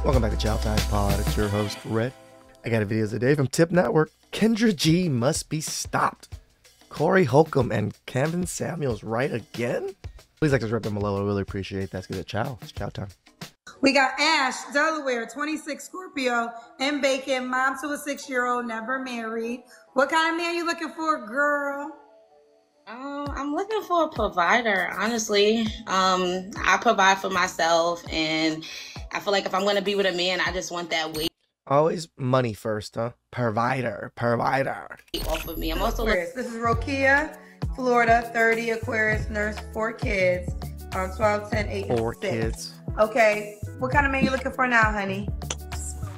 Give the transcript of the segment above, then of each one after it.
Welcome back to Chow Time Pod. It's your host, Red. I got a video today from Tip Network. Kendra G must be stopped. Corey Holcomb and Kevin Samuels right again? Please like this, rep them below. I really appreciate that. Let's get it. Ciao. It's Chow Time. We got Ash, Delaware, 26, Scorpio, and Bacon, mom to a 6-year-old, never married. What kind of man you looking for, girl? I'm looking for a provider, honestly. I provide for myself, and I feel like if I'm going to be with a man, I just want that weight Always money first, huh? Provider. off of me. I'm also looking. This is Rokia, Florida, 30, Aquarius, nurse, 4 kids, 12, 10, 8, and 4 6. kids. Okay, what kind of man you looking for now, honey?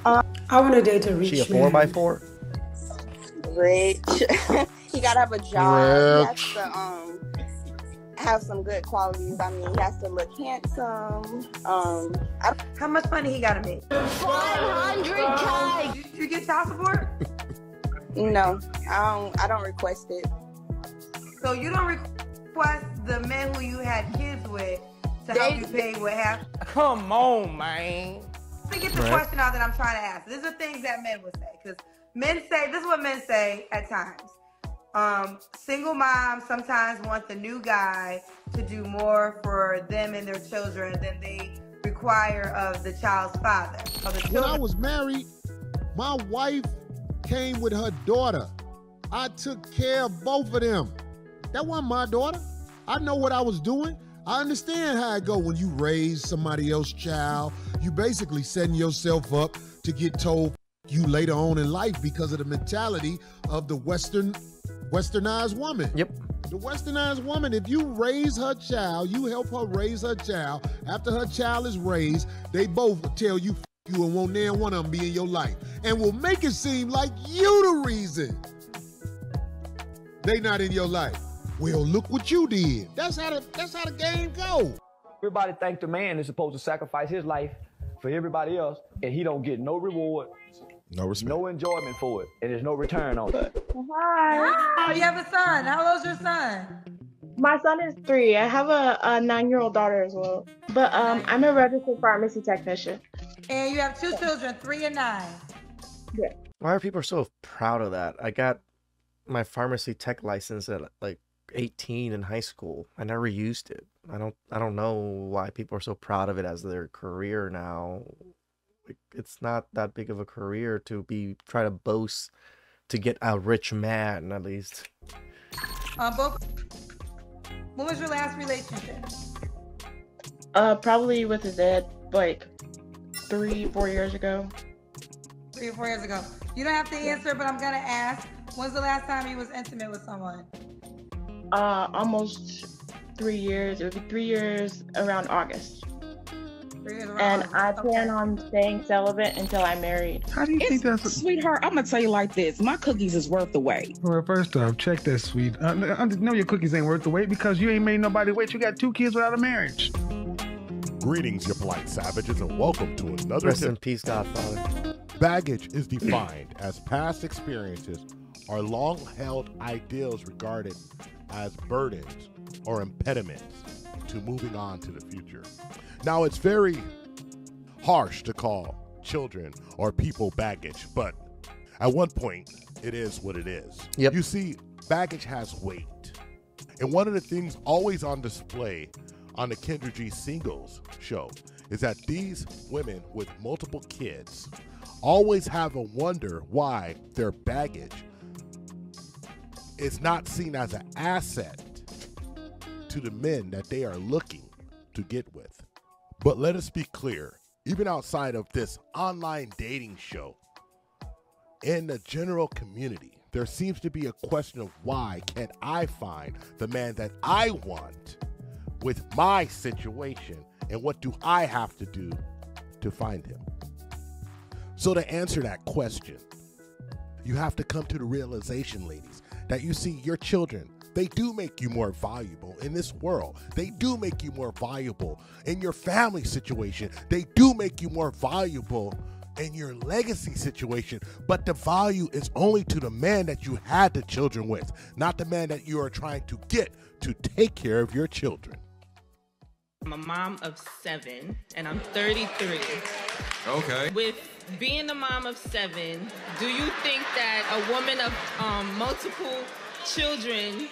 I want to date a rich She a man. 4x4? Rich. He gotta have a job. He has to have some good qualities. I mean, he has to look handsome. How much money he gotta make? 500K. You get child support? No, I don't request it. So you don't request the men who you had kids with to help you pay what half? Come on, man. Let me get the question out that I'm trying to ask. These are things that men would say, because men say, this is what men say at times. Single moms sometimes want the new guy to do more for them and their children than they require of the child's father. When I was married, my wife came with her daughter. I took care of both of them. That wasn't my daughter. I know what I was doing. I understand how it go when you raise somebody else's child. You basically setting yourself up to get told you later on in life because of the mentality of the westernized woman. Yep. The westernized woman, if you raise her child, you help her raise her child. After her child is raised, they both will tell you you and won't near one of them be in your life. And will make it seem like you the reason they not in your life. Well, look what you did. That's how the game go. Everybody think the man is supposed to sacrifice his life for everybody else, and he don't get no reward, No respect. no enjoyment for it, and there's no return on it. Oh, you have a son. How old's your son? My son is 3. I have a 9-year-old daughter as well. But I'm a registered pharmacy technician. And you have 2 children, 3 and 9. Yeah. Why are people so proud of that? I got my pharmacy tech license at like 18 in high school. I never used it. I don't know why people are so proud of it as their career now. It's not that big of a career to be try to boast to get a rich man, at least. Both. When was your last relationship? Probably with his dad, like 3-4 years ago. 3 or 4 years ago. You don't have to answer, but I'm gonna ask. When's the last time you was intimate with someone? Almost 3 years. It would be 3 years around August. 3 years around And August. I plan on staying celibate until I'm married. How do you think that's? Sweetheart, I'm gonna tell you like this. My cookies is worth the wait. Well, first off, check that, sweet. I know your cookies ain't worth the wait because you ain't made nobody wait. You got 2 kids without a marriage. Greetings, your polite savages, and welcome to another Rest in peace, Godfather. Baggage is defined as past experiences or long-held ideals regarded as burdens or impediments to moving on to the future. Now, it's very harsh to call children or people baggage, but at one point, it is what it is. Yep. You see, baggage has weight. And one of the things always on display on the Kendra G Singles show is that these women with multiple kids always have a wonder why their baggage is not seen as an asset to the men that they are looking to get with. But let us be clear, even outside of this online dating show, in the general community, there seems to be a question of why can't I find the man that I want with my situation, and what do I have to do to find him? So to answer that question, you have to come to the realization, ladies, that you see your children, they do make you more valuable in this world. They do make you more valuable in your family situation. They do make you more valuable in your legacy situation. But the value is only to the man that you had the children with, not the man that you are trying to get to take care of your children. I'm a mom of 7, and I'm 33. Okay. With being a mom of 7, do you think that a woman of multiple children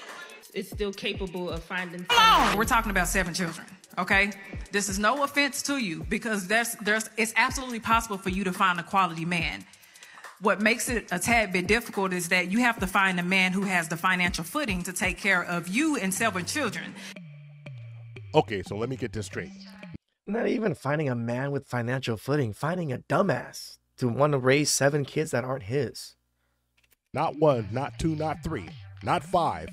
is still capable of finding someone? We're talking about 7 children, okay? This is no offense to you, because it's absolutely possible for you to find a quality man. What makes it a tad bit difficult is that you have to find a man who has the financial footing to take care of you and 7 children. Okay, so let me get this straight. Not even finding a man with financial footing, finding a dumbass to want to raise 7 kids that aren't his. Not 1, not 2, not 3, not 5,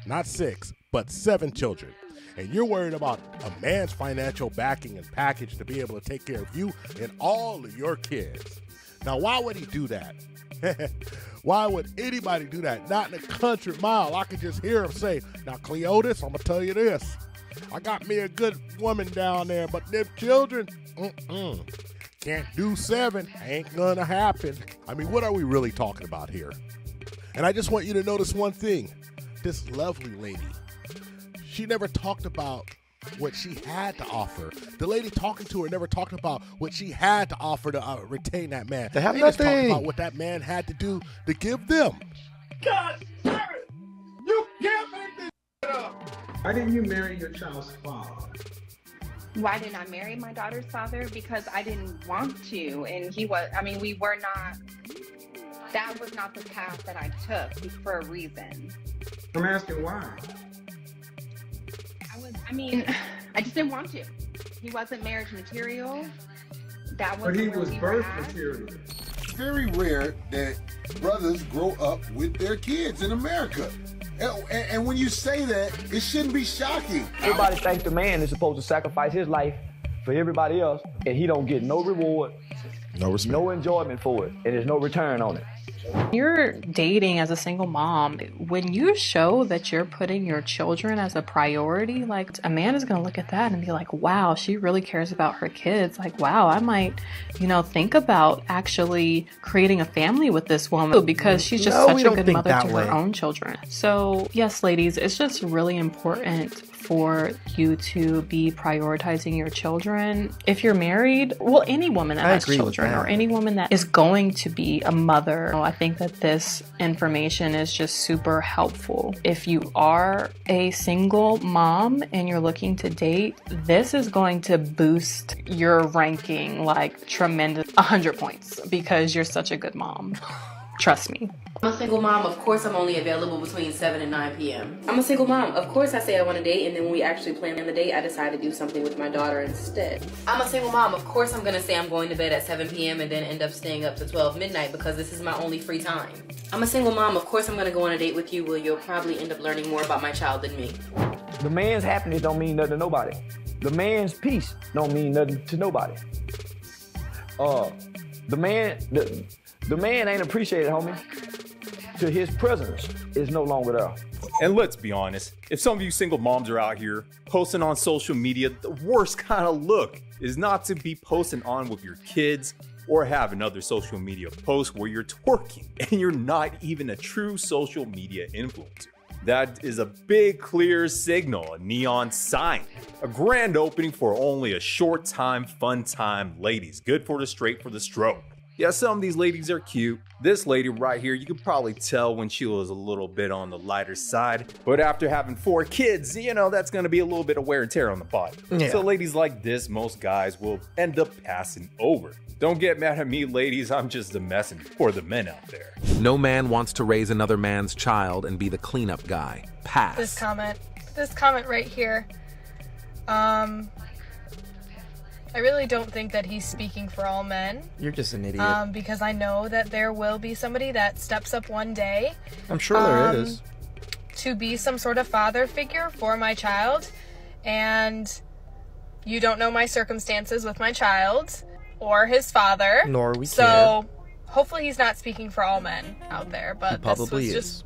not 6, but 7 children. And you're worried about a man's financial backing and package to be able to take care of you and all of your kids. Now, why would he do that? Why would anybody do that? Not in a country mile. I could just hear him say, now, Cleotis, I'm going to tell you this. I got me a good woman down there, but them children, can't do 7. Ain't going to happen. I mean, what are we really talking about here? And I just want you to notice one thing. This lovely lady, she never talked about what she had to offer. The lady talking to her never talked about what she had to offer to retain that man. They have just nothing. talked about what that man had to do to give them. God damn it! You can't make this shit up! Why didn't you marry your child's father? Why didn't I marry my daughter's father? Because I didn't want to. And we were not, that was not the path that I took for a reason. I'm asking why. I just didn't want to. He wasn't marriage material. But he was birth material. It's very rare that brothers grow up with their kids in America. And when you say that, it shouldn't be shocking. Everybody thinks the man is supposed to sacrifice his life for everybody else, and he don't get no reward, no respect, no enjoyment for it, and there's no return on it. You're dating as a single mom. When you show that you're putting your children as a priority, like a man is going to look at that and be like, wow, she really cares about her kids. Like, wow, I might, think about actually creating a family with this woman because she's just such a good mother to her own children. So yes, ladies, it's just really important for you to be prioritizing your children. If you're married, well, any woman that has children or any woman that is going to be a mother, I think that this information is just super helpful. If you are a single mom and you're looking to date, this is going to boost your ranking like tremendous 100 points because you're such a good mom. Trust me. I'm a single mom. Of course, I'm only available between 7 and 9 p.m. I'm a single mom. Of course, I say I want to date, and then when we actually plan the date, I decide to do something with my daughter instead. I'm a single mom. Of course, I'm going to say I'm going to bed at 7 p.m. and then end up staying up to 12 midnight because this is my only free time. I'm a single mom. Of course, I'm going to go on a date with you where you'll probably end up learning more about my child than me. The man's happiness don't mean nothing to nobody. The man's peace don't mean nothing to nobody. The man ain't appreciated, homie, till his presence is no longer there. And let's be honest, if some of you single moms are out here posting on social media, the worst kind of look is not to be posting on with your kids or have another social media post where you're twerking and you're not even a true social media influencer. That is a big, clear signal, a neon sign. A grand opening for only a short time, fun time, ladies. Good for the straight for the stroke. Yeah, some of these ladies are cute. This lady right here, you could probably tell when she was a little bit on the lighter side. But after having 4 kids, that's going to be a little bit of wear and tear on the body. Yeah. So ladies like this, most guys will end up passing over. Don't get mad at me, ladies. I'm just the messenger for the men out there. No man wants to raise another man's child and be the cleanup guy. Pass. This comment right here. I really don't think that he's speaking for all men. You're just an idiot. Because I know that there will be somebody that steps up one day. I'm sure there is. To be some sort of father figure for my child. And you don't know my circumstances with my child or his father. Nor we So hopefully he's not speaking for all men out there. But this was just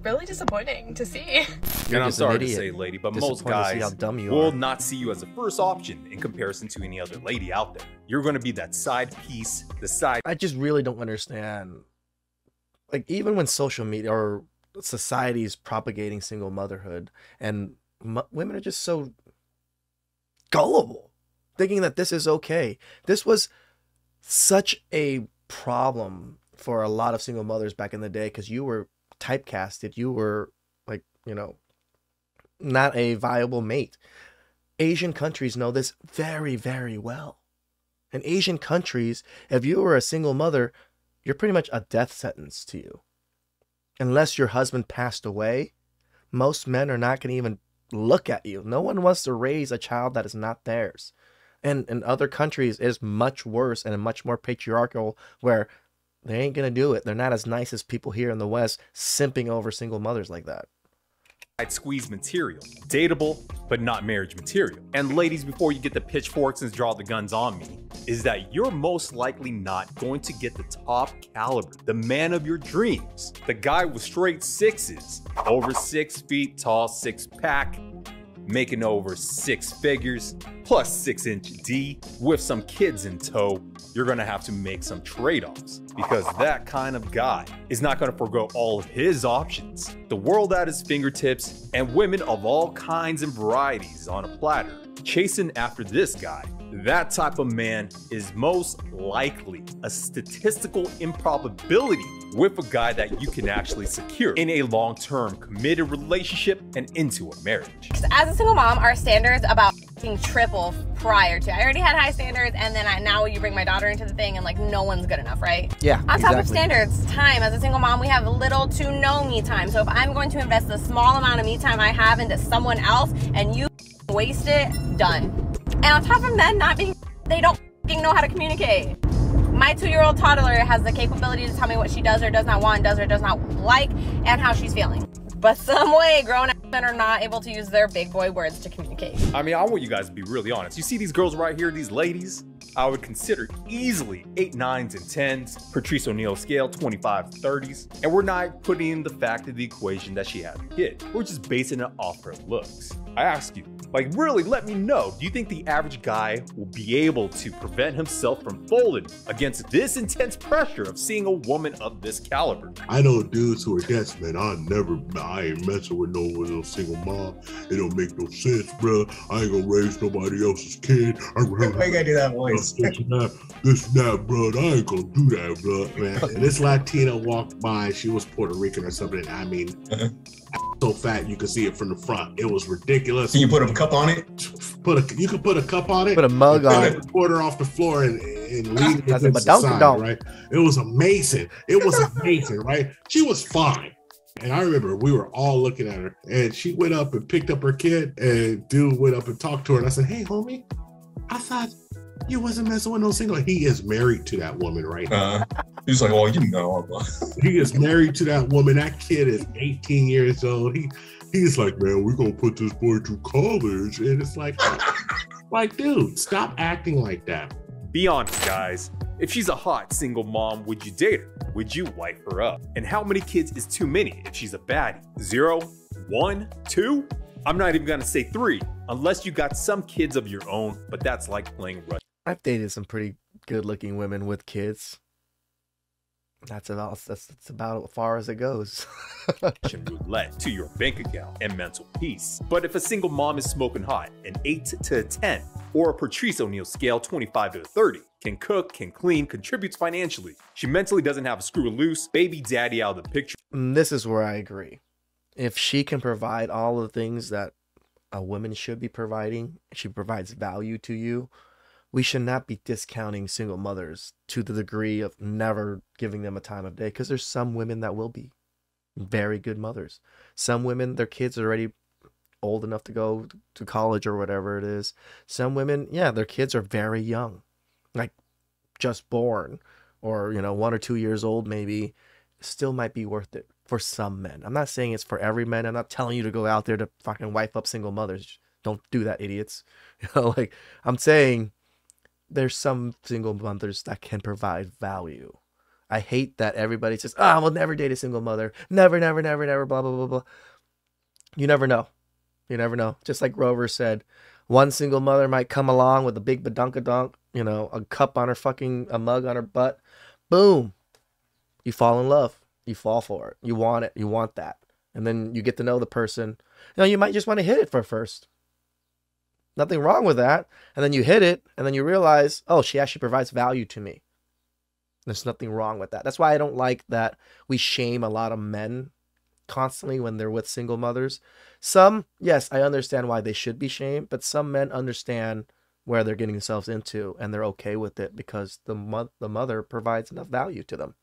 really disappointing to see. And I'm sorry to say, lady, but most guys will not see you as a first option in comparison to any other lady out there. You're going to be that side piece, the side. I just really don't understand. Like, even when social media or society is propagating single motherhood and women are just so gullible, thinking that this is okay. This was such a problem for a lot of single mothers back in the day because you were typecasted. You were like, not a viable mate. Asian countries know this very, very well. In Asian countries, if you were a single mother, you're pretty much a death sentence to you. Unless your husband passed away, most men are not going to even look at you. No one wants to raise a child that is not theirs. And in other countries, it is much worse and much more patriarchal, where they ain't going to do it. They're not as nice as people here in the West simping over single mothers like that. I'd squeeze material. Dateable, but not marriage material. And ladies, before you get the pitchforks and draw the guns on me, is that you're most likely not going to get the top caliber, the man of your dreams, the guy with straight sixes, over 6 feet tall, 6-pack, making over 6 figures, plus 6-inch D, with some kids in tow. You're gonna have to make some trade-offs, because that kind of guy is not gonna forgo all of his options. The world at his fingertips, and women of all kinds and varieties on a platter, chasing after this guy. That type of man is most likely a statistical improbability with a guy that you can actually secure in a long-term committed relationship and into a marriage. As a single mom, our standards about triple prior to. I already had high standards, and then now you bring my daughter into the thing, and like no one's good enough, right? Yeah, On top of standards, time. As a single mom, we have little to no me time. So if I'm going to invest the small amount of me time I have into someone else, and you waste it, done. And on top of men not being, they don't know how to communicate. My 2-year-old toddler has the capability to tell me what she does or does not want, does or does not like, and how she's feeling. But some way, grown-ass men are not able to use their big boy words to communicate. I mean, I want you guys to be really honest. You see these girls right here, these ladies? I would consider easily 8, 9s, and 10s, Patrice O'Neal scale, 25s, 30s. And we're not putting in the fact of the equation that she has a kid. We're just basing it off her looks. I ask you, like, really, let me know. Do you think the average guy will be able to prevent himself from folding against this intense pressure of seeing a woman of this caliber? I know dudes who are yes, man. I ain't messing with no single mom. It don't make no sense, bro. I ain't gonna raise nobody else's kid. Why you gotta do that voice? This and that, bro. I ain't gonna do that, bro. Man, and this Latina walked by. She was Puerto Rican or something. I mean, so fat you could see it from the front. It was ridiculous. Can you put a cup on it? You could put a cup on it. Put a mug on it. Pour her off the floor and leave it against the side, right? It was amazing. It was amazing, right? She was fine. And I remember we were all looking at her, and she went up and picked up her kid, and dude went up and talked to her, and I said, "Hey, homie, I thought you wasn't messing with no single." He is married to that woman right now. He's like, "Oh, you know." He is married to that woman. That kid is 18 years old. He's like, "Man, we're gonna put this boy through college," and it's like, dude, stop acting like that. Be honest, guys. If she's a hot single mom, would you date her? Would you wipe her up? And how many kids is too many if she's a baddie? 0, 1, 2? I'm not even gonna say 3, unless you got some kids of your own, but that's like playing Russian. I've dated some pretty good-looking women with kids. That's about as far as it goes. Roulette to your bank account and mental peace. But if a single mom is smoking hot, an 8 to a 10, or a Patrice O'Neal scale 25 to 30, can cook, can clean, contributes financially, she mentally doesn't have a screw loose, baby daddy out of the picture. This is where I agree. If she can provide all the things that a woman should be providing, she provides value to you, we should not be discounting single mothers to the degree of never giving them a time of day, because there's some women that will be very good mothers. Some women, their kids are already old enough to go to college or whatever it is. Some women, yeah, their kids are very young, like just born, or 1 or 2 years old maybe. Still might be worth it for some men. I'm not saying it's for every man. I'm not telling you to go out there to fucking wipe up single mothers. Don't do that, idiots. Like, I'm saying there's some single mothers that can provide value. I hate that everybody says, "I will never date a single mother. Never, never, never, never, blah, blah, blah, blah." You never know. You never know. Just like Rover said, one single mother might come along with a big badunkadunk, a cup on her a mug on her butt. Boom. You fall in love. You fall for it. You want it. You want that. And then you get to know the person. You might just want to hit it for first. Nothing wrong with that. And then you hit it, and then you realize, oh, she actually provides value to me. There's nothing wrong with that. That's why I don't like that we shame a lot of men constantly when they're with single mothers. Some, yes, I understand why they should be shamed, but some men understand where they're getting themselves into, and they're okay with it because the mother provides enough value to them.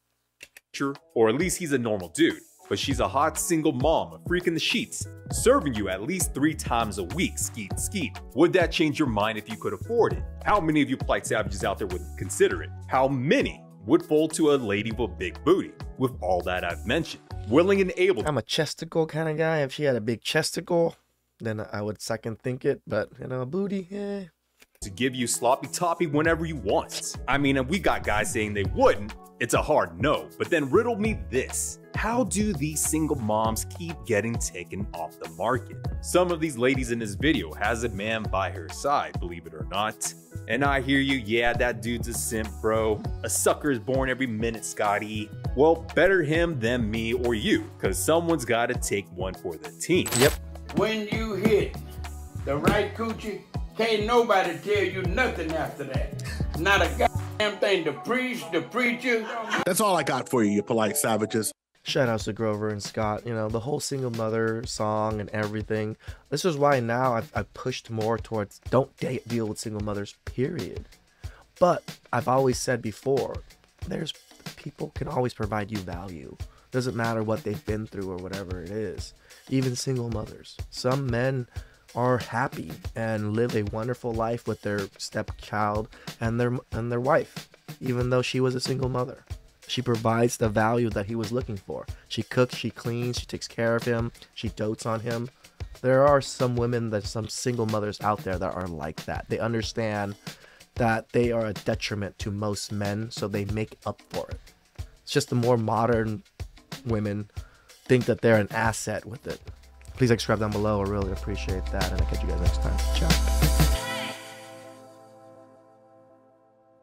Or at least he's a normal dude. But she's a hot single mom, a freak in the sheets, serving you at least 3 times a week, skeet skeet. Would that change your mind if you could afford it? How many of you polite savages out there would consider it? How many would fold to a lady with a big booty? With all that I've mentioned, willing and able. I'm a chesticle kind of guy. If she had a big chesticle, then I would second think it. But, you know, a booty, yeah. To give you sloppy toppy whenever you want. I mean, we got guys saying they wouldn't. It's a hard no. But then riddle me this. How do these single moms keep getting taken off the market? Some of these ladies in this video has a man by her side, believe it or not. And I hear you, yeah, that dude's a simp, bro. A sucker is born every minute, Scotty. Well, better him than me or you, because someone's got to take one for the team. Yep. When you hit the right coochie, can't nobody tell you nothing after that. Not a goddamn thing. The priest, the preacher. That's all I got for you, you polite savages. Shout outs to Grover and Scott, you know, the whole single mother song and everything. This is why now I've pushed more towards don't deal with single mothers, period. But I've always said before, there's people can always provide you value. Doesn't matter what they've been through or whatever it is. Even single mothers. Some men are happy and live a wonderful life with their stepchild and their wife, even though she was a single mother. She provides the value that he was looking for. She cooks, she cleans, she takes care of him, she dotes on him. There are some women, some single mothers out there that are like that. They understand that they are a detriment to most men, so they make up for it. It's just the more modern women think that they're an asset with it. Please subscribe down below. I really appreciate that, and I'll catch you guys next time.